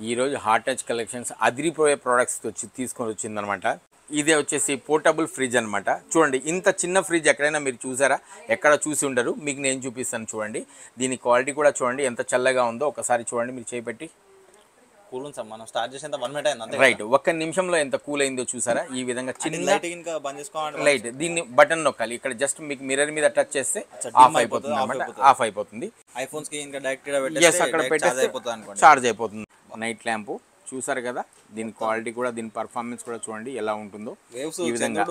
ఈరోజు hot Touch collections అదిరిపోయే products తీసుకొని వచ్చిందనమాట. ఇదే వచ్చేసి పోర్టబుల్ ఫ్రిడ్జ్ అనమాట. చూడండి, ఇంత చిన్న ఫ్రిడ్జ్ ఎక్కడైనా మీరు చూసారా? ఎక్కడ చూసి ఉండరు. మీకు నేను చూపిస్తాను చూడండి. దీని క్వాలిటీ కూడా చూడండి ఎంత చల్లగా ఉందో. ఒకసారి చూడండి, మీరు చేపెట్టి. కూల్ ఉంది సార్. మనం స్టార్ట్ చేసేంత 1 మినిట్ అయింది అంతే. రైట్, ఒక్క నిమిషంలో ఎంత కూల్ అయిందో చూసారా? ఈ విధంగా చిన్న లైట్ ఇంకా బంద్ చేసుకోవాలి. లైట్ దీన్ని బటన్ నొక్కాలి. ఇక్కడ జస్ట్ మీకు మిర్రర్ మీద టచ్ చేస్తే ఆఫ్ అయిపోతుంది అనమాట. ఆఫ్ అయిపోతుంది. ఐఫోన్స్ కి ఇంకా డైరెక్ట్ గా పెట్టేస్తే అక్కడ పెట్టేస్తే చార్జ్ అయిపోతుంది. నైట్ ల్యాంప్ చూసారు కదా, దీని క్వాలిటీ కూడా, దీని పర్ఫార్మెన్స్ కూడా చూడండి ఎలా ఉంటుందో. ఈ విధంగా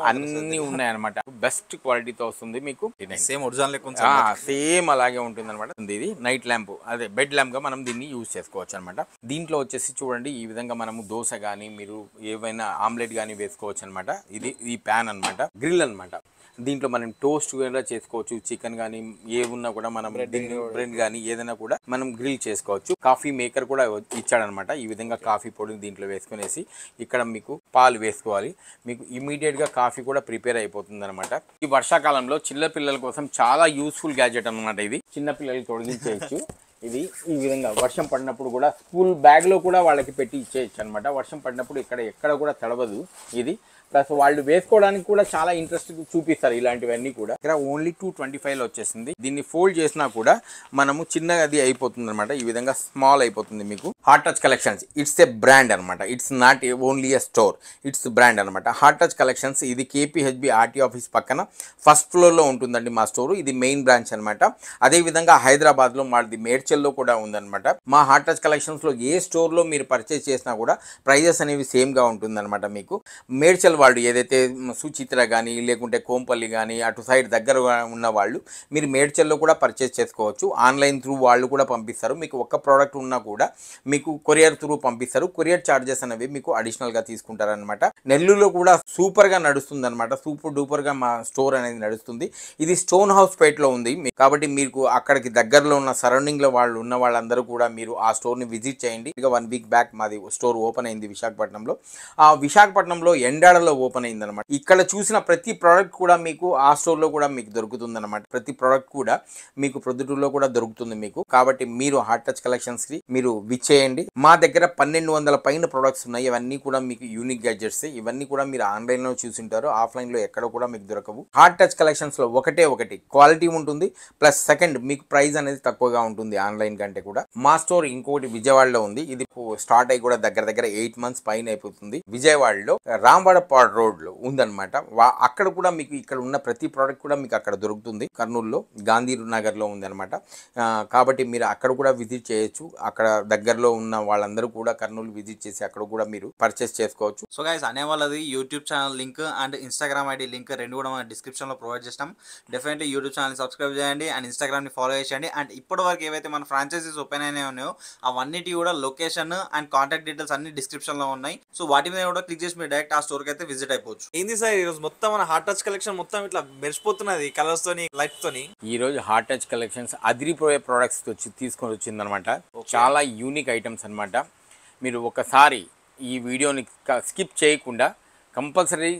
అన్ని ఉన్నాయన్నమాట. బెస్ట్ క్వాలిటీతో వస్తుంది మీకు. సేమ్ ఒరిజినల్ సేమ్ అలాగే ఉంటుంది అనమాట. ఇది నైట్ ల్యాంప్, అదే బెడ్ ల్యాంప్ గా మనం దీన్ని యూజ్ చేసుకోవచ్చు అనమాట. దీంట్లో వచ్చేసి చూడండి, ఈ విధంగా మనము దోశ కానీ మీరు ఏవైనా ఆమ్లెట్ కానీ వేసుకోవచ్చు అనమాట. ఇది ఈ ప్యాన్ అనమాట, గ్రిల్ అనమాట. దీంట్లో మనం టోస్ట్ కూడా చేసుకోవచ్చు. చికెన్ కానీ ఏమున్నా కూడా మనం బ్రెడ్ కానీ ఏదైనా కూడా మనం గ్రిల్ చేసుకోవచ్చు. కాఫీ మేకర్ కూడా ఇచ్చాడనమాట. ఈ విధంగా కాఫీ పొడిని దీంట్లో వేసుకునేసి ఇక్కడ మీకు పాలు వేసుకోవాలి. మీకు ఇమీడియట్ గా కాఫీ కూడా ప్రిపేర్ అయిపోతుంది అనమాట. ఈ వర్షాకాలంలో చిన్న పిల్లల కోసం చాలా యూస్ఫుల్ గ్యాజెట్ అనమాట. ఇది చిన్న పిల్లలకి తొలగించేయచ్చు. ఇది ఈ విధంగా వర్షం పడినప్పుడు కూడా స్కూల్ బ్యాగ్ లో కూడా వాళ్ళకి పెట్టి ఇచ్చేయచ్చు అనమాట. వర్షం పడినప్పుడు ఎక్కడ కూడా తడవదు ఇది. ప్లస్ వాళ్ళు వేసుకోవడానికి కూడా చాలా ఇంట్రెస్ట్ చూపిస్తారు ఇలాంటివన్నీ కూడా. ఇక్కడ ఓన్లీ 225 వచ్చేసింది. దీన్ని ఫోల్డ్ చేసినా కూడా మనము చిన్నగా అది అయిపోతుంది అనమాట. ఈ విధంగా స్మాల్ అయిపోతుంది మీకు. Hot Touch collections it's a brand అనమాట. It's not only a store, it's brand అనమాట. హాట్ టచ్ కలెక్షన్స్ ఇది కేపీహెచ్బి ఆర్టీ ఆఫీస్ పక్కన ఫస్ట్ ఫ్లోర్ లో ఉంటుందండి మా స్టోర్. ఇది మెయిన్ బ్రాంచ్ అనమాట. అదే విధంగా హైదరాబాద్ లో మాది మేడ్చల్లో కూడా ఉందన్నమాట. మా హాట్ టచ్ కలెక్షన్స్ లో ఏ స్టోర్ లో మీరు పర్చేస్ చేసినా కూడా ప్రైజెస్ అనేవి సేమ్ గా ఉంటుందన్నమాట. మీకు మేడ్చల్ వాళ్ళు ఏదైతే సుచిత్ర కానీ లేకుంటే కోంపల్లి కానీ అటు సైడ్ దగ్గర ఉన్న వాళ్ళు మీరు మేడ్చల్లో కూడా పర్చేస్ చేసుకోవచ్చు. ఆన్లైన్ త్రూ వాళ్ళు కూడా పంపిస్తారు. మీకు ఒక్క ప్రోడక్ట్ ఉన్నా కూడా మీకు కొరియర్ త్రూ పంపిస్తారు. కొరియర్ ఛార్జెస్ అనేవి మీకు అడిషనల్గా తీసుకుంటారనమాట. నెల్లూరులో కూడా సూపర్గా నడుస్తుంది అనమాట. సూపర్ డూపర్గా మా స్టోర్ అనేది నడుస్తుంది. ఇది స్టోన్ హౌస్ పేట్లో ఉంది కాబట్టి మీకు అక్కడికి దగ్గరలో ఉన్న సరౌండింగ్లో వాళ్ళు ఉన్న వాళ్ళందరూ కూడా మీరు ఆ స్టోర్ని విజిట్ చేయండి. ఇక 1 వీక్ బ్యాక్ మాది స్టోర్ ఓపెన్ అయింది విశాఖపట్నంలో. ఆ విశాఖపట్నంలో ఎండాడలో ఓపెన్ అయిందనమాట. ఇక్కడ చూసిన ప్రతి ప్రోడక్ట్ కూడా మీకు ఆ స్టోర్లో కూడా మీకు దొరుకుతుంది అనమాట. ప్రతి ప్రోడక్ట్ కూడా మీకు ప్రొద్దుటూరులో కూడా దొరుకుతుంది మీకు. కాబట్టి మీరు హాట్ టచ్ కలెక్షన్స్ కి మీరు విచ్చేయండి. మా దగ్గర 1200 పైన ప్రొడక్ట్స్ ఉన్నాయి. ఇవన్నీ కూడా మీకు యూనిక్ గ్యాడ్జెట్స్. ఇవన్నీ కూడా మీరు ఆన్లైన్ లో చూసింటారు. ఆఫ్లైన్ లో ఎక్కడ కూడా మీకు దొరకవు. హాట్ టచ్ కలెక్షన్స్ లో ఒకటి క్వాలిటీ ఉంటుంది. ప్లస్ సెకండ్ మీకు ప్రైస్ అనేది తక్కువగా ఉంటుంది ఆన్లైన్ కంటే కూడా. మా స్టోర్ ఇంకోటి విజయవాడలో ఉంది. ఇది స్టార్ట్ అయ్యి కూడా దగ్గర 8 మంత్స్ పైన అయిపోతుంది. విజయవాడలో రాంవాడపాడ్ రోడ్ లో ఉందన్నమాట. అక్కడ కూడా మీకు ఇక్కడ ఉన్న ప్రతి ప్రోడక్ట్ కూడా మీకు అక్కడ దొరుకుతుంది. కర్నూలులో గాంధీ నగర్ లో ఉంది అనమాట. కాబట్టి మీరు అక్కడ కూడా విజిట్ చేయొచ్చు. అక్కడ దగ్గరలో ఉన్న వాళ్ళందరూ కూడా కర్నూలు విజిట్ చేసి అక్కడ కూడా మీరు పర్చేస్ చేసుకోవచ్చు. సో గైస్, అనే వాళ్ళది YouTube channel link and Instagram ID link రెండు కూడా మన డిస్క్రిప్షన్ లో ప్రొవైడ్ చేస్తాం. డెఫినెట్లీ యూట్యూబ్ ఛానల్ సబ్స్క్రైబ్ చేయండి అండ్ ఇన్స్టాగ్రామ్ ని ఫాలో చేయండి. అండ్ ఇప్పటి వరకు ఏవైతే మన ఫ్రాంచైజీస్ ఓపెన్ అయినా ఉన్నాయో అవన్నిటి కూడా లొకేషన్ అండ్ కాంటాక్ట్ డీటెయిల్స్ అన్ని డిస్క్రిప్షన్ లో ఉన్నాయి. సో వాటి మీద కూడా క్లిక్ చేసి మీరు డైరెక్ట్ ఆ స్టోర్ కి అయితే విజిట్ అయిపోవచ్చు. ఏంది సార్ ఈరోజు మొత్తం మన హాట్ టచ్ కలెక్షన్ మొత్తం ఇట్లా మెరిసిపోతున్నది కలర్స్ తోని, లైట్స్ తోని. ఈ రోజు హాట్ టచ్ కలెక్షన్స్ అదిరిపోయే ప్రోడక్ట్స్ తీసుకొని వచ్చిందనమాట. చాలా యూనిక్ ఐటమ్స్ అనమాట. మీరు ఒకసారి ఈ వీడియోని స్కిప్ చేయకుండా కంపల్సరీ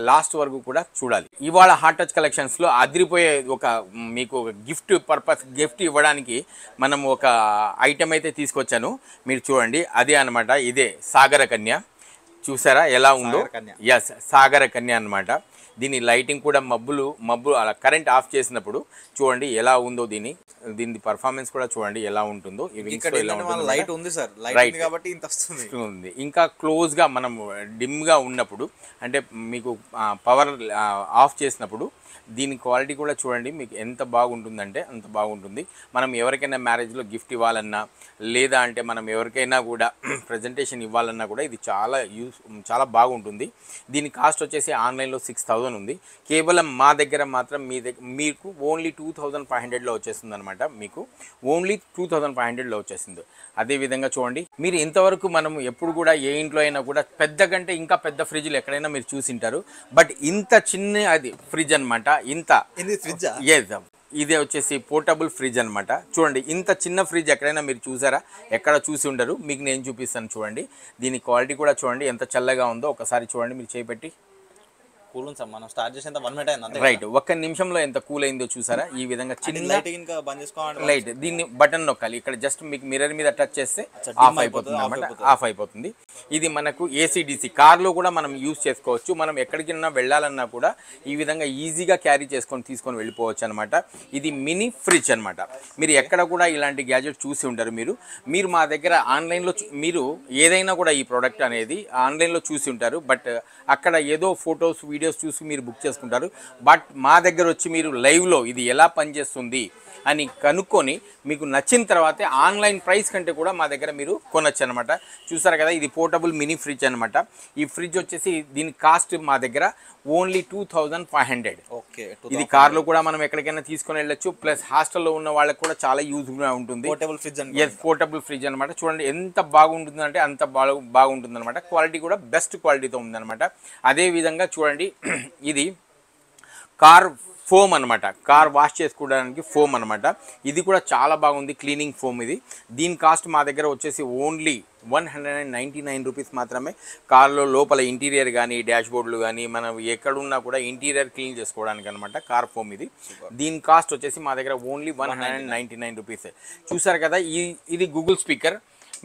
లాస్ట్ వరకు కూడా చూడాలి. ఇవాళ హాట్ టచ్ కలెక్షన్స్ లో అదిరిపోయే మీకు గిఫ్ట్ పర్పస్ గిఫ్ట్ ఇవ్వడానికి మనం ఒక ఐటమ్ అయితే తీసుకొచ్చాను. మీరు చూడండి, అదే అనమాట. ఇదే సాగర కన్య. చూసారా ఎలా ఉందో? ఎస్, సాగర కన్య అనమాట. దీని లైటింగ్ కూడా మబ్బు అలా కరెంట్ ఆఫ్ చేసినప్పుడు చూడండి ఎలా ఉందో. దీని పర్ఫార్మెన్స్ కూడా చూడండి ఎలా ఉంటుందో. లైట్ ఉంది సార్, లైట్ కాబట్టి ఇంత వస్తుంది. ఇంకా క్లోజ్ గా మనం డిమ్ గా ఉన్నప్పుడు అంటే మీకు పవర్ ఆఫ్ చేసినప్పుడు దీని క్వాలిటీ కూడా చూడండి మీకు ఎంత బాగుంటుందంటే అంత బాగుంటుంది. మనం ఎవరికైనా మ్యారేజ్లో గిఫ్ట్ ఇవ్వాలన్నా లేదా అంటే మనం ఎవరికైనా కూడా ప్రజెంటేషన్ ఇవ్వాలన్నా కూడా ఇది చాలా బాగుంటుంది. దీని కాస్ట్ వచ్చేసి ఆన్లైన్లో 6000 ఉంది. కేవలం మా దగ్గర మాత్రం మీకు ఓన్లీ 2500లో వచ్చేస్తుంది అనమాట. మీకు ఓన్లీ 2500లో వచ్చేసింది. అదేవిధంగా చూడండి, మీరు ఇంతవరకు మనం ఎప్పుడు కూడా ఏ ఇంట్లో అయినా కూడా పెద్ద కంటే ఇంకా పెద్ద ఫ్రిడ్జ్లు ఎక్కడైనా మీరు చూసింటారు. బట్ ఇంత చిన్న అది ఫ్రిడ్జ్ అనమాట. ఇదే వచ్చేసి పోర్టబుల్ ఫ్రిడ్జ్ అనమాట. చూడండి, ఇంత చిన్న ఫ్రిడ్జ్ ఎక్కడైనా మీరు చూసారా? ఎక్కడ చూసి ఉండరు. మీకు నేను చూపిస్తాను చూడండి. దీని క్వాలిటీ కూడా చూడండి ఎంత చల్లగా ఉందో. ఒకసారి చూడండి, మీరు చేపెట్టి. కూల్ ఉంది సార్. మనం స్టార్ట్ చేసేంత 1 మినిట్ అయింది అంతే. రైట్, ఒక్క నిమిషంలో ఎంత కూల్ అయిందో చూసారా. ఈ విధంగా చిన్న లైట్ ఇంకా బంద్ చేసుకోవాలి. లైట్ దీన్ని బటన్ నొక్కాలి. ఇక్కడ జస్ట్ మీకు మిర్రర్ మీద టచ్ చేస్తే ఆఫ్ అయిపోతుంది అనమాట. ఆఫ్ అయిపోతుంది. ఇది మనకు ఏసీడీసీ కార్లో కూడా మనం యూజ్ చేసుకోవచ్చు. మనం ఎక్కడికైనా వెళ్ళాలన్నా కూడా ఈ విధంగా ఈజీగా క్యారీ తీసుకొని వెళ్ళిపోవచ్చు అనమాట. ఇది మినీ ఫ్రిడ్జ్ అనమాట. మీరు ఎక్కడ కూడా ఇలాంటి గ్యాజెట్ చూసి ఉంటారు. మీరు మా దగ్గర ఆన్లైన్లో మీరు ఏదైనా కూడా ఈ ప్రోడక్ట్ అనేది ఆన్లైన్లో చూసి ఉంటారు. బట్ అక్కడ ఏదో ఫొటోస్ వీడియోస్ చూసి మీరు బుక్ చేసుకుంటారు. బట్ మా దగ్గర వచ్చి మీరు లైవ్లో ఇది ఎలా పనిచేస్తుంది అని కనుక్కొని మీకు నచ్చిన తర్వాతే ఆన్లైన్ ప్రైస్ కంటే కూడా మా దగ్గర మీరు కొనొచ్చు అనమాట. చూసారు కదా, ఇది పోర్టబుల్ మినీ ఫ్రిడ్జ్ అనమాట. ఈ ఫ్రిడ్జ్ వచ్చేసి దీని కాస్ట్ మా దగ్గర ఓన్లీ 2500. ఓకే, ఇది కార్లో కూడా మనం ఎక్కడికైనా తీసుకొని వెళ్ళొచ్చు. ప్లస్ హాస్టల్లో ఉన్న వాళ్ళకి కూడా చాలా యూజ్గా ఉంటుంది. పోర్టబుల్ ఫ్రిడ్జ్ పోర్టబుల్ ఫ్రిడ్జ్ అనమాట. చూడండి ఎంత బాగుంటుందంటే అంత బాగుంటుంది అనమాట. క్వాలిటీ కూడా బెస్ట్ క్వాలిటీతో ఉందన్నమాట. అదే విధంగా చూడండి, ఇది కార్ ఫోమ్ అనమాట. కార్ వాష్ చేసుకోవడానికి ఫోమ్ అనమాట. ఇది కూడా చాలా బాగుంది, క్లీనింగ్ ఫోమ్ ఇది. దీని కాస్ట్ మా దగ్గర వచ్చేసి ఓన్లీ 199 రూపీస్ మాత్రమే. కార్లో లోపల ఇంటీరియర్ కానీ డాష్ బోర్డులు కానీ మనం ఎక్కడున్నా కూడా ఇంటీరియర్ క్లీన్ చేసుకోవడానికి అనమాట కార్ ఫోమ్ ఇది. దీని కాస్ట్ వచ్చేసి మా దగ్గర ఓన్లీ 199 రూపీస్. చూసారు కదా, ఇది గూగుల్ స్పీకర్.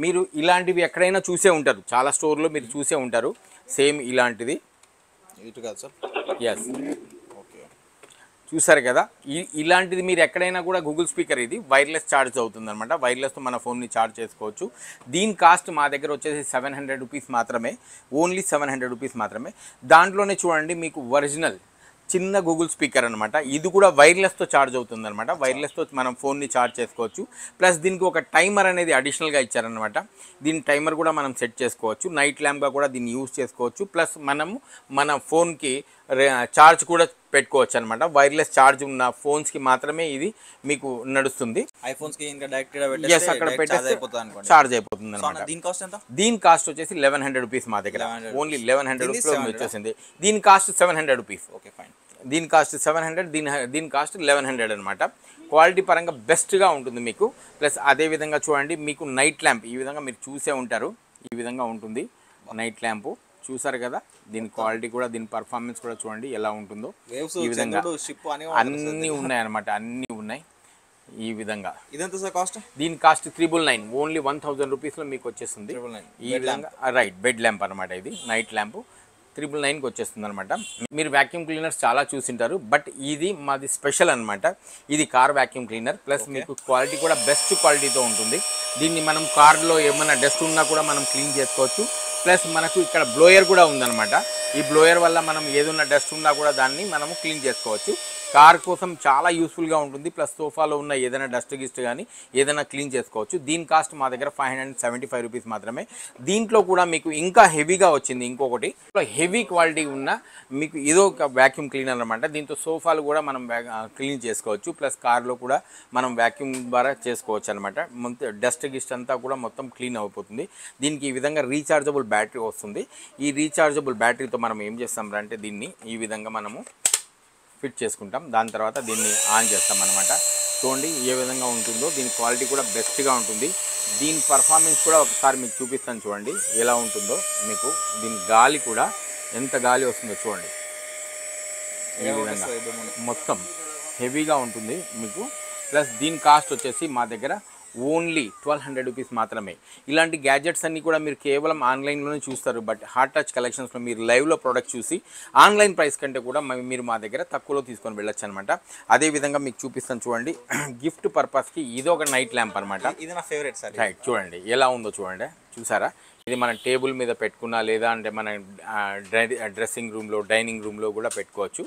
మీరు ఇలాంటివి ఎక్కడైనా చూసే ఉంటారు, చాలా స్టోర్లో మీరు చూసే ఉంటారు సేమ్ ఇలాంటిది. ఇటు కాదు సార్. ఎస్, చూసారు కదా, ఇలాంటిది మీరు ఎక్కడైనా కూడా గూగుల్ స్పీకర్ ఇది వైర్లెస్ ఛార్జ్ అవుతుంది అనమాట. వైర్లెస్తో మన ఫోన్ని ఛార్జ్ చేసుకోవచ్చు. దీని కాస్ట్ మా దగ్గర వచ్చేసి 700 రూపీస్ మాత్రమే. ఓన్లీ 700 రూపీస్ మాత్రమే. దాంట్లోనే చూడండి మీకు ఒరిజినల్ చిన్న గూగుల్ స్పీకర్ అనమాట. ఇది కూడా వైర్లెస్తో ఛార్జ్ అవుతుంది అనమాట. వైర్లెస్తో మనం ఫోన్ని ఛార్జ్ చేసుకోవచ్చు. ప్లస్ దీనికి ఒక టైమర్ అనేది అడిషనల్గా ఇచ్చారనమాట. దీని టైమర్ కూడా మనం సెట్ చేసుకోవచ్చు. నైట్ ల్యాంప్గా కూడా దీన్ని యూజ్ చేసుకోవచ్చు. ప్లస్ మనము మన ఫోన్కి ఛార్జ్ కూడా పెట్టుకోవచ్చు అనమాట. వైర్లెస్ ఛార్జ్ ఉన్న ఫోన్స్కి మాత్రమే ఇది మీకు నడుస్తుంది. ఐఫోన్స్కి ఇంకా డైరెక్ట్ అక్కడ పెట్టేస్తే ఛార్జ్ అయిపోతుంది అనమాట. దీని కాస్ట్ ఎంత? దీని కాస్ట్ వచ్చేసి 1100 రూపీస్ మా దగ్గర. ఓన్లీ 1100 రూపీస్ వచ్చేసింది. దీని కాస్ట్ 700 రూపీస్. Okay, fine. దీని కాస్ట్ 700, దీని కాస్ట్ 1100 అనమాట. క్వాలిటీ పరంగా బెస్ట్గా ఉంటుంది మీకు. ప్లస్ అదేవిధంగా చూడండి, మీకు నైట్ ల్యాంప్ ఈ విధంగా మీరు చూసే ఉంటారు. ఈ విధంగా ఉంటుంది నైట్ ల్యాంపు. చూసారు కదా, దీని క్వాలిటీ కూడా దీని పర్ఫార్మెన్స్ కూడా చూడండి ఎలా ఉంటుందో. ఈ విధంగా అన్నీ ఉన్నాయి అనమాట, అన్నీ ఉన్నాయి ఈ విధంగా. ఇదంతా సార్ కాస్ట్? దీని కాస్ట్ 999. ఓన్లీ 1000 రూపీస్లో మీకు వచ్చేస్తుంది ఈ విధంగా. రైట్, బెడ్ ల్యాంప్ అనమాట. ఇది నైట్ ల్యాంపు 999కి వచ్చేస్తుంది అనమాట. మీరు వ్యాక్యూమ్ క్లీనర్స్ చాలా చూసింటారు, బట్ ఇది మాది స్పెషల్ అనమాట. ఇది కార్ వ్యాక్యూమ్ క్లీనర్. ప్లస్ మీకు క్వాలిటీ కూడా బెస్ట్ క్వాలిటీతో ఉంటుంది. దీన్ని మనం కార్లో ఏమైనా డస్ట్ ఉన్నా కూడా మనం క్లీన్ చేసుకోవచ్చు. ప్లస్ మనకు ఇక్కడ బ్లోయర్ కూడా ఉందన్నమాట. ఈ బ్లోయర్ వల్ల మనం ఏదైనా డస్ట్ ఉన్నా కూడా దాన్ని మనము క్లీన్ చేసుకోవచ్చు. కార్ కోసం చాలా యూస్ఫుల్గా ఉంటుంది. ప్లస్ సోఫాలో ఉన్న ఏదైనా డస్ట్ గిస్ట్ కానీ ఏదైనా క్లీన్ చేసుకోవచ్చు. దీని కాస్ట్ మా దగ్గర 575 రూపీస్ మాత్రమే. దీంట్లో కూడా మీకు ఇంకా హెవీగా వచ్చింది ఇంకొకటి, హెవీ క్వాలిటీ ఉన్న మీకు ఇదో ఒక వ్యాక్యూమ్ క్లీనర్ అనమాట. దీంతో సోఫాలు కూడా మనం క్లీన్ చేసుకోవచ్చు. ప్లస్ కార్లో కూడా మనం వ్యాక్యూమ్ ద్వారా చేసుకోవచ్చు అనమాట. డస్ట్ గిస్ట్ అంతా కూడా మొత్తం క్లీన్ అయిపోతుంది. దీనికి ఈ విధంగా రీఛార్జబుల్ బ్యాటరీ వస్తుంది. ఈ రీఛార్జబుల్ బ్యాటరీతో మనం ఏం చేస్తాం అంటే దీన్ని ఈ విధంగా మనము ఫిట్ చేసుకుంటాం. దాని తర్వాత దీన్ని ఆన్ చేస్తాం అనమాట. చూడండి ఏ విధంగా ఉంటుందో. దీని క్వాలిటీ కూడా బెస్ట్గా ఉంటుంది. దీని పర్ఫార్మెన్స్ కూడా ఒకసారి మీకు చూపిస్తాను చూడండి ఎలా ఉంటుందో. మీకు దీని గాలి కూడా ఎంత గాలి వస్తుందో చూడండి. ఈ విధంగా మొత్తం హెవీగా ఉంటుంది మీకు. ప్లస్ దీని కాస్ట్ వచ్చేసి మా దగ్గర ఓన్లీ 1200 రూపీస్ మాత్రమే. ఇలాంటి గ్యాడ్జెట్స్ అన్నీ కూడా మీరు కేవలం ఆన్లైన్లోనే చూస్తారు. బట్ హార్ట్ టచ్ కలెక్షన్స్లో మీరు లైవ్లో ప్రోడక్ట్ చూసి ఆన్లైన్ ప్రైస్ కంటే కూడా మీరు మా దగ్గర తక్కువలో తీసుకొని వెళ్ళొచ్చు అనమాట. అదేవిధంగా మీకు చూపిస్తాను చూడండి. గిఫ్ట్ పర్పస్కి ఇది ఒక నైట్ ల్యాంప్ అనమాట. ఇది నా ఫేవరెట్ సార్. రైట్, చూడండి ఎలా ఉందో చూడండి. చూసారా, ఇది మన టేబుల్ మీద పెట్టుకున్నా లేదా అంటే మన డ్రెస్సింగ్ రూమ్లో డైనింగ్ రూమ్లో కూడా పెట్టుకోవచ్చు.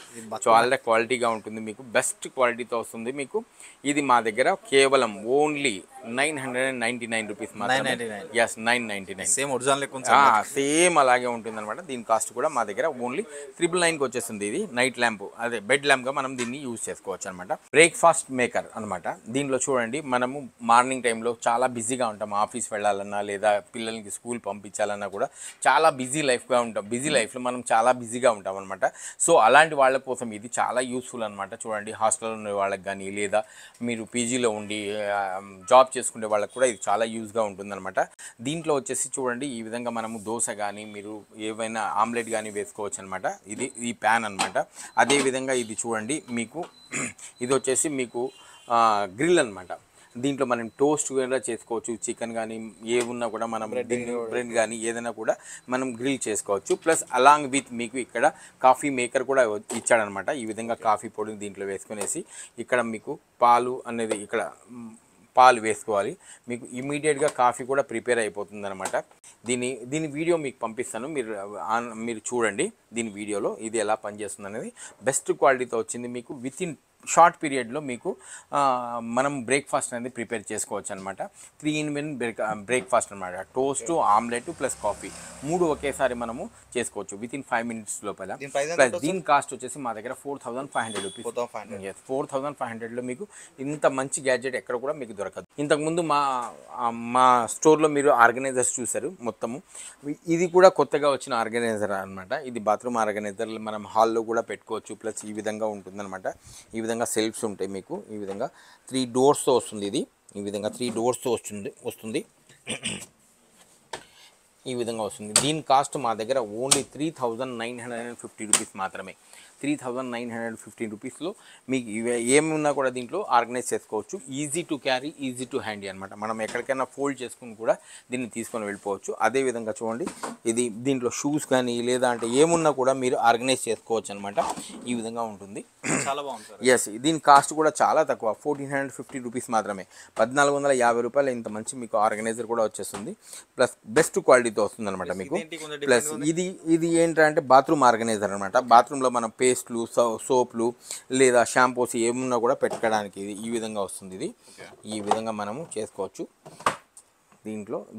చాలా క్వాలిటీగా ఉంటుంది, మీకు బెస్ట్ క్వాలిటీతో వస్తుంది మీకు. ఇది మా దగ్గర కేవలం ఓన్లీ 999 రూపీస్ మాత్రమే. ఎస్, 999. సేమ్ ఒరిజినల్ సేమ్ అలాగే ఉంటుంది అనమాట. దీని కాస్ట్ కూడా మా దగ్గర ఓన్లీ 999కి వచ్చేస్తుంది. ఇది నైట్ ల్యాంప్, అదే బెడ్ ల్యాంప్గా మనం దీన్ని యూజ్ చేసుకోవచ్చు అనమాట. బ్రేక్ఫాస్ట్ మేకర్ అనమాట. దీనిలో చూడండి, మనము మార్నింగ్ టైంలో చాలా బిజీగా ఉంటాం. ఆఫీస్ వెళ్ళాలన్నా లేదా పిల్లలకి స్కూల్ పంపించాలన్నా కూడా చాలా బిజీ లైఫ్గా ఉంటాం. బిజీ లైఫ్లో మనం చాలా బిజీగా ఉంటాం అనమాట. సో అలాంటి వాళ్ళ కోసం ఇది చాలా యూస్ఫుల్ అనమాట. చూడండి, హాస్టల్లో ఉన్న వాళ్ళకి కానీ లేదా మీరు పీజీలో ఉండి జాబ్ చేసుకునే వాళ్ళకి కూడా ఇది చాలా యూస్గా ఉంటుందన్నమాట. దీంట్లో వచ్చేసి చూడండి, ఈ విధంగా మనము దోశ కానీ మీరు ఏవైనా ఆమ్లెట్ కానీ వేసుకోవచ్చు అనమాట. ఇది ఈ ప్యాన్ అనమాట. అదేవిధంగా ఇది చూడండి, మీకు ఇది వచ్చేసి మీకు గ్రిల్ అనమాట. దీంట్లో మనం టోస్ట్ కూడా చేసుకోవచ్చు. చికెన్ కానీ ఏమున్నా కూడా మనం బ్రెడ్ కానీ ఏదైనా కూడా మనం గ్రిల్ చేసుకోవచ్చు. ప్లస్ అలాంగ్ విత్ మీకు ఇక్కడ కాఫీ మేకర్ కూడా ఇచ్చాడనమాట. ఈ విధంగా కాఫీ పొడిని దీంట్లో వేసుకునేసి ఇక్కడ మీకు పాలు అనేది ఇక్కడ పాలు వేసుకోవాలి. మీకు ఇమీడియట్గా కాఫీ కూడా ప్రిపేర్ అయిపోతుంది అనమాట. దీని వీడియో మీకు పంపిస్తాను, మీరు చూడండి. దీని వీడియోలో ఇది ఎలా పనిచేస్తుంది అనేది బెస్ట్ క్వాలిటీతో వచ్చింది. మీకు విత్ ఇన్ షార్ట్ పీరియడ్లో మీకు మనం బ్రేక్ఫాస్ట్ అనేది ప్రిపేర్ చేసుకోవచ్చు అనమాట. 3-in-1 బ్రేక్ఫాస్ట్ అనమాట. టోస్ట్, ఆమ్లెట్ ప్లస్ కాఫీ 3 ఒకేసారి మనము చేసుకోవచ్చు విత్ ఇన్ 5 minutes లోపల. ప్లస్ దీని కాస్ట్ వచ్చేసి మా దగ్గర 4,500 రూపీస్. 4,500లో మీకు ఇంత మంచి గ్యాడ్జెట్ ఎక్కడ కూడా మీకు దొరకదు. ఇంతకుముందు మా స్టోర్లో మీరు ఆర్గనైజర్స్ చూసారు మొత్తము. ఇది కూడా కొత్తగా వచ్చిన ఆర్గనైజర్ అనమాట. ఇది బాత్రూమ్ ఆర్గనైజర్, మనం హాల్లో కూడా పెట్టుకోవచ్చు. ప్లస్ ఈ విధంగా ఉంటుందన్నమాట. ఈ విధంగా సెల్ఫ్స్ ఉంటాయి మీకు. ఈ విధంగా 3 doors వస్తుంది. ఇది ఈ విధంగా 3 doors వస్తుంది. ఈ విధంగా వస్తుంది. దీని కాస్ట్ మా దగ్గర ఓన్లీ 3,950 రూపీస్ మాత్రమే. 3,950 రూపీస్లో మీకు ఏమున్నా కూడా దీంట్లో ఆర్గనైజ్ చేసుకోవచ్చు. Easy to carry, easy to handy అనమాట. మనం ఎక్కడికైనా ఫోల్డ్ చేసుకుని కూడా దీన్ని తీసుకొని వెళ్ళిపోవచ్చు. అదేవిధంగా చూడండి, ఇది దీంట్లో షూస్ కానీ లేదా అంటే ఏమున్నా కూడా మీరు ఆర్గనైజ్ చేసుకోవచ్చు అనమాట. ఈ విధంగా ఉంటుంది. చాలా బాగుంటుంది. ఎస్, దీని కాస్ట్ కూడా చాలా తక్కువ, 1,450 రూపీస్ మాత్రమే. 1,450 రూపాయలు ఇంత మంచి మీకు ఆర్గనైజర్ కూడా వచ్చేస్తుంది. ప్లస్ బెస్ట్ క్వాలిటీతో వస్తుంది అనమాట మీకు. ప్లస్ ఇది ఏంటంటే బాత్రూమ్ ఆర్గనైజర్ అనమాట. బాత్రూంలో మనం పేస్ట్లు, సోప్లు లేదా షాంపూస్ ఏమున్నా కూడా పెట్టుకోవడానికి ఇది ఈ విధంగా వస్తుంది. ఇది ఈ విధంగా మనము చేసుకోవచ్చు.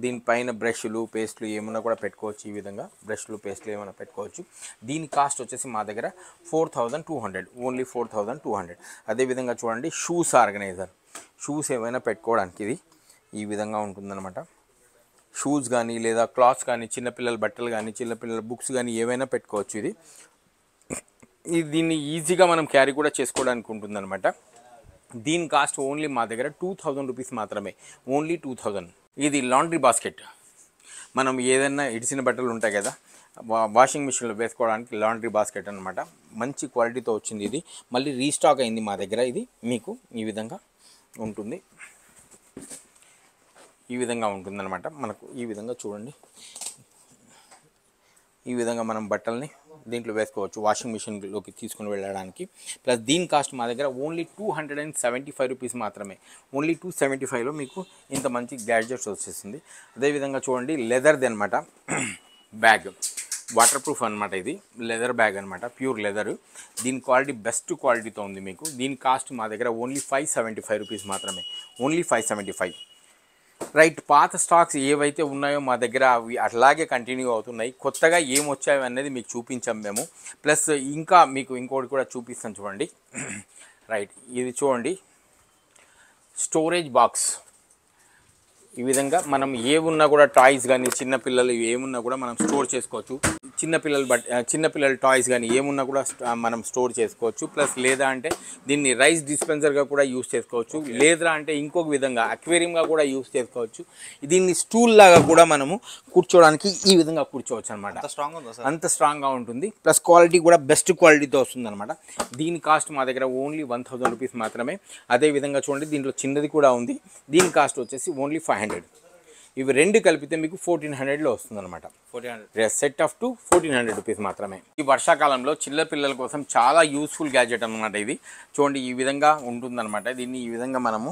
దీనిపైన బ్రష్లు, పేస్ట్లు ఏమన్నా కూడా పెట్టుకోవచ్చు. ఈ విధంగా బ్రష్లు, పేస్ట్లు ఏమైనా పెట్టుకోవచ్చు. దీని కాస్ట్ వచ్చేసి మా దగ్గర 4,200, ఓన్లీ 4,200. అదేవిధంగా చూడండి, షూస్ ఆర్గనైజర్. షూస్ ఏమైనా పెట్టుకోవడానికి ఇది ఈ విధంగా ఉంటుందన్నమాట. షూస్ కానీ లేదా క్లాత్స్ కానీ, చిన్నపిల్లల బట్టలు కానీ, చిన్నపిల్లల బుక్స్ కానీ ఏవైనా పెట్టుకోవచ్చు. దీన్ని ఈజీగా మనం క్యారీ కూడా చేసుకోవడానికి ఉంటుందన్నమాట. దీని కాస్ట్ ఓన్లీ మా దగ్గర 2,000 రూపీస్ మాత్రమే, ఓన్లీ 2,000. ఇది లాండ్రీ బాస్కెట్. మనం ఏదైనా ఇడిసిన బట్టలు ఉంటాయి కదా, వాషింగ్ మిషన్లో వేసుకోవడానికి లాండ్రీ బాస్కెట్ అనమాట. మంచి క్వాలిటీతో వచ్చింది. ఇది మళ్ళీ రీస్టాక్ అయింది మా దగ్గర. ఇది మీకు ఈ విధంగా ఉంటుంది. ఈ విధంగా ఉంటుందన్నమాట. మనకు ఈ విధంగా చూడండి, ఈ విధంగా మనం బట్టల్ని దీంట్లో వేసుకోవచ్చు వాషింగ్ మిషన్లోకి తీసుకుని వెళ్ళడానికి. ప్లస్ దీని కాస్ట్ మా దగ్గర ఓన్లీ 275 రూపీస్ మాత్రమే, ఓన్లీ 275లో మీకు ఇంత మంచి గ్యాడ్జెట్స్ వచ్చేసింది. అదేవిధంగా చూడండి, లెదర్ది అనమాట బ్యాగ్, వాటర్ ప్రూఫ్ అనమాట. ఇది లెదర్ బ్యాగ్ అనమాట, ప్యూర్ లెదర్. దీని క్వాలిటీ బెస్ట్ క్వాలిటీతో ఉంది మీకు. దీని కాస్ట్ మా దగ్గర ఓన్లీ 575 రూపీస్ మాత్రమే, ఓన్లీ 575. రైట్, పాత స్టాక్స్ ఏవైతే ఉన్నాయో మా దగ్గర అవి అట్లాగే కంటిన్యూ అవుతున్నాయి. కొత్తగా ఏం వచ్చాయో అనేది మీకు చూపించాం మేము. ప్లస్ ఇంకా మీకు ఇంకోటి కూడా చూపిస్తాను చూడండి. రైట్, ఇది చూడండి, స్టోరేజ్ బాక్స్. ఈ విధంగా మనం ఏమున్నా కూడా టాయ్స్ కానీ చిన్నపిల్లలు ఏమున్నా కూడా మనం స్టోర్ చేసుకోవచ్చు. చిన్నపిల్లల టాయ్స్ కానీ ఏమున్నా కూడా మనం స్టోర్ చేసుకోవచ్చు. ప్లస్ లేదా అంటే దీన్ని రైస్ డిస్పెన్సర్గా కూడా యూస్ చేసుకోవచ్చు. లేదా అంటే ఇంకొక విధంగా అక్వేరియంగా కూడా యూస్ చేసుకోవచ్చు. దీన్ని స్టూల్ లాగా కూడా మనము కూర్చోవడానికి ఈ విధంగా కూర్చోవచ్చు అనమాట. అంత స్ట్రాంగ్గా ఉంటుంది. ప్లస్ క్వాలిటీ కూడా బెస్ట్ క్వాలిటీతో వస్తుంది అనమాట. దీని కాస్ట్ మా దగ్గర ఓన్లీ 1,000 రూపీస్ మాత్రమే. అదేవిధంగా చూడండి, దీంట్లో చిన్నది కూడా ఉంది. దీని కాస్ట్ వచ్చేసి ఓన్లీ 500. ఇవి రెండు కలిపితే మీకు 1,400లో వస్తుంది అనమాట. 400 సెట్ ఆఫ్ టు 1,400 రూపీస్ మాత్రమే. ఈ వర్షాకాలంలో చిన్న పిల్లల కోసం చాలా యూస్ఫుల్ గ్యాడ్జెట్ అనమాట. ఇది చూడండి, ఈ విధంగా ఉంటుందన్నమాట. దీన్ని ఈ విధంగా మనము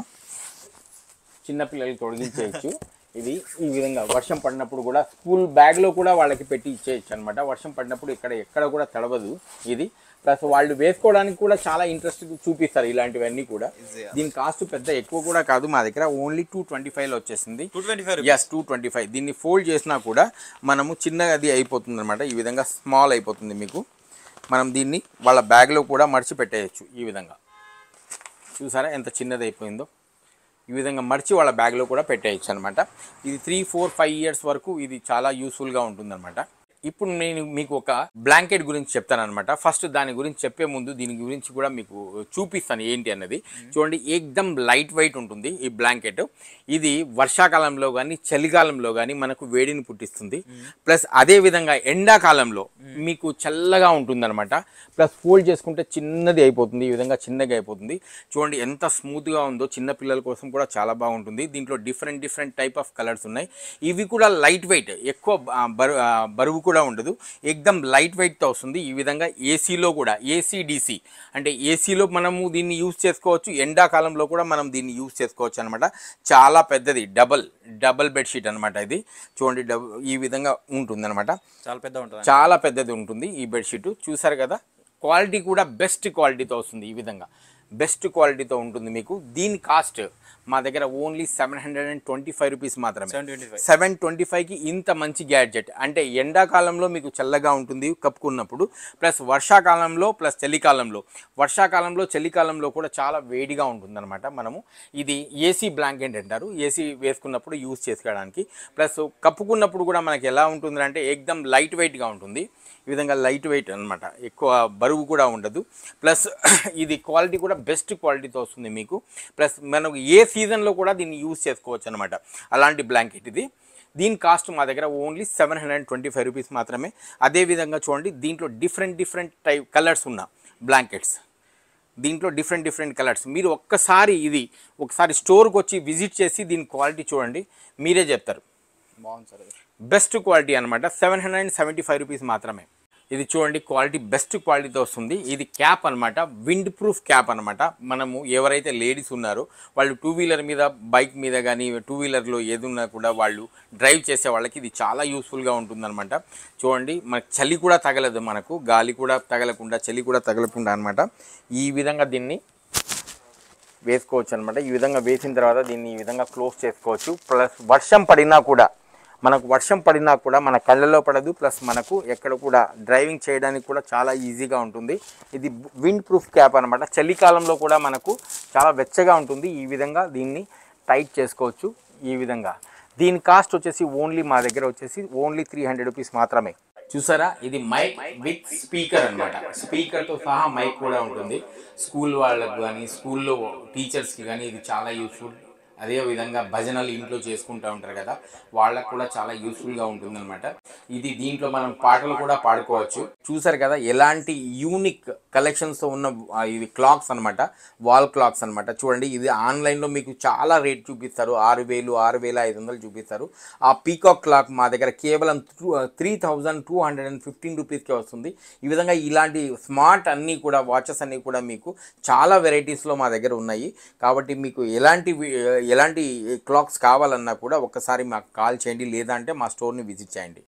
చిన్నపిల్లలకి తొలగించేయచ్చు. ఇది ఈ విధంగా వర్షం పడినప్పుడు కూడా స్కూల్ బ్యాగ్లో కూడా వాళ్ళకి పెట్టి ఇచ్చేయచ్చు అనమాట. వర్షం పడినప్పుడు ఎక్కడ కూడా తడవదు ఇది. ప్లస్ వాళ్ళు వేసుకోవడానికి కూడా చాలా ఇంట్రెస్ట్ చూపిస్తారు ఇలాంటివన్నీ కూడా. దీని కాస్ట్ పెద్ద ఎక్కువ కూడా కాదు, మా దగ్గర ఓన్లీ 225లో వచ్చేసింది. 225. దీన్ని ఫోల్డ్ చేసినా కూడా మనము చిన్నగా అది అయిపోతుంది అనమాట. ఈ విధంగా స్మాల్ అయిపోతుంది మీకు. మనం దీన్ని వాళ్ళ బ్యాగ్లో కూడా మర్చి పెట్టేయచ్చు. ఈ విధంగా చూసారా ఎంత చిన్నది అయిపోయిందో. ఈ విధంగా మర్చి వాళ్ళ బ్యాగ్లో కూడా పెట్టేయచ్చు అనమాట. ఇది 3, 4, 5 ఇయర్స్ వరకు ఇది చాలా యూస్ఫుల్గా ఉంటుందన్నమాట. ఇప్పుడు నేను మీకు ఒక బ్లాంకెట్ గురించి చెప్తానమాట. ఫస్ట్ దాని గురించి చెప్పే ముందు దీని గురించి కూడా మీకు చూపిస్తాను ఏంటి అన్నది. చూడండి, ఏకదమ్ లైట్ వెయిట్ ఉంటుంది ఈ బ్లాంకెట్. ఇది వర్షాకాలంలో కానీ చలికాలంలో కానీ మనకు వేడిని పుట్టిస్తుంది. ప్లస్ అదే విధంగా ఎండాకాలంలో మీకు చల్లగా ఉంటుందన్నమాట. ప్లస్ ఫోల్డ్ చేసుకుంటే చిన్నది అయిపోతుంది, ఈ విధంగా చిన్నగా అయిపోతుంది. చూడండి ఎంత స్మూత్గా ఉందో, చిన్న పిల్లల కోసం కూడా చాలా బాగుంటుంది. దీంట్లో డిఫరెంట్ టైప్ ఆఫ్ కలర్స్ ఉన్నాయి. ఇవి కూడా లైట్ వెయిట్, ఎక్కువ బరువు కూడా ఉండదు, ఏకదమ్ లైట్ వెయిట్తో వస్తుంది. ఈ విధంగా ఏసీలో కూడా ఏసీడీసీ అంటే ఏసీలో మనము దీన్ని యూజ్ చేసుకోవచ్చు, ఎండాకాలంలో కూడా మనం దీన్ని యూజ్ చేసుకోవచ్చు అనమాట. చాలా పెద్దది డబల్ బెడ్షీట్ అనమాట. ఇది చూడండి ఈ విధంగా ఉంటుంది అనమాట. చాలా పెద్దది ఉంటుంది ఈ బెడ్షీట్. చూసారు కదా, క్వాలిటీ కూడా బెస్ట్ క్వాలిటీతో వస్తుంది. ఈ విధంగా బెస్ట్ క్వాలిటీతో ఉంటుంది మీకు. దీని కాస్ట్ మా దగ్గర ఓన్లీ 725 రూపీస్ మాత్రమే. 725కి ఇంత మంచి గ్యాడ్జెట్. అంటే ఎండాకాలంలో మీకు చల్లగా ఉంటుంది కప్పుకున్నప్పుడు, ప్లస్ వర్షాకాలంలో ప్లస్ చలికాలంలో చలికాలంలో కూడా చాలా వేడిగా ఉంటుందన్నమాట. మనము ఇది ఏసీ బ్లాంకెట్ అంటారు, ఏసీ వేసుకున్నప్పుడు యూజ్ చేసుకోవడానికి. ప్లస్ కప్పుకున్నప్పుడు కూడా మనకి ఎలా ఉంటుంది అంటే ఏకదమ్ లైట్ వెయిట్గా ఉంటుంది. ఈ విధంగా లైట్ వెయిట్ అనమాట, ఎక్కువ బరువు కూడా ఉండదు. ప్లస్ ఇది క్వాలిటీ కూడా బెస్ట్ క్వాలిటీతో వస్తుంది మీకు. ప్లస్ మనకు ఏ సీజన్లో కూడా దీన్ని యూజ్ చేసుకోవచ్చు అనమాట, అలాంటి బ్లాంకెట్ ఇది. దీని కాస్ట్ మా దగ్గర ఓన్లీ 725 రూపీస్ మాత్రమే. అదేవిధంగా చూడండి, దీంట్లో డిఫరెంట్ టైప్ కలర్స్ ఉన్న బ్లాంకెట్స్, దీంట్లో డిఫరెంట్ కలర్స్. మీరు ఒకసారి స్టోర్కి వచ్చి విజిట్ చేసి దీని క్వాలిటీ చూడండి, మీరే చెప్తారు. బాగుంది సార్, బెస్ట్ క్వాలిటీ అనమాట. 775 రూపీస్ మాత్రమే. ఇది చూడండి, క్వాలిటీ బెస్ట్ క్వాలిటీతో వస్తుంది. ఇది క్యాప్ అనమాట, విండ్ ప్రూఫ్ క్యాప్ అనమాట. మనము ఎవరైతే లేడీస్ ఉన్నారో వాళ్ళు 2 వీలర్ మీద, బైక్ మీద కానీ 2 వీలర్లో ఏదున్నా కూడా వాళ్ళు డ్రైవ్ చేసే వాళ్ళకి ఇది చాలా యూస్ఫుల్గా ఉంటుందన్నమాట. చూడండి, మనకు చలి కూడా తగలదు, మనకు గాలి కూడా తగలకుండా, చలి కూడా తగలకుండా అనమాట. ఈ విధంగా దీన్ని వేసుకోవచ్చు అనమాట. ఈ విధంగా వేసిన తర్వాత దీన్ని ఈ విధంగా క్లోజ్ చేసుకోవచ్చు. ప్లస్ వర్షం పడినా కూడా మన కళ్ళలో పడదు. ప్లస్ మనకు ఎక్కడ కూడా డ్రైవింగ్ చేయడానికి కూడా చాలా ఈజీగా ఉంటుంది. ఇది విండ్ ప్రూఫ్ క్యాప్ అనమాట. చలికాలంలో కూడా మనకు చాలా వెచ్చగా ఉంటుంది. ఈ విధంగా దీన్ని టైట్ చేసుకోవచ్చు. ఈ విధంగా దీని కాస్ట్ వచ్చేసి మా దగ్గర వచ్చేసి ఓన్లీ 300 రూపీస్ మాత్రమే. చూసారా, ఇది మైక్ విత్ స్పీకర్ అనమాట. స్పీకర్తో సహా మైక్ కూడా ఉంటుంది. స్కూల్ వాళ్ళకు కానీ, స్కూల్లో టీచర్స్కి కానీ ఇది చాలా యూస్ఫుల్. అదేవిధంగా భజనలు ఇంట్లో చేసుకుంటూ ఉంటారు కదా, వాళ్ళకు కూడా చాలా యూస్ఫుల్గా ఉంటుందన్నమాట. దీంట్లో మనం పాటలు కూడా పాడుకోవచ్చు. చూసారు కదా, ఎలాంటి యూనిక్ కలెక్షన్స్తో ఉన్న ఇది క్లాక్స్ అనమాట, వాల్ క్లాక్స్ అనమాట. చూడండి, ఇది ఆన్లైన్లో మీకు చాలా రేట్ చూపిస్తారు, 6,000, 6,500 చూపిస్తారు. ఆ పీకాక్ క్లాక్ మా దగ్గర కేవలం 3,215 రూపీస్కే వస్తుంది. ఈ విధంగా ఇలాంటి స్మార్ట్ అన్నీ కూడా, వాచెస్ అన్నీ కూడా మీకు చాలా వెరైటీస్లో మా దగ్గర ఉన్నాయి. కాబట్టి మీకు ఎలాంటి క్లాక్స్ కావాలన్నా కూడా ఒక్కసారి మాకు కాల్ చేయండి, లేదా అంటే మా స్టోర్ని విజిట్ చేయండి.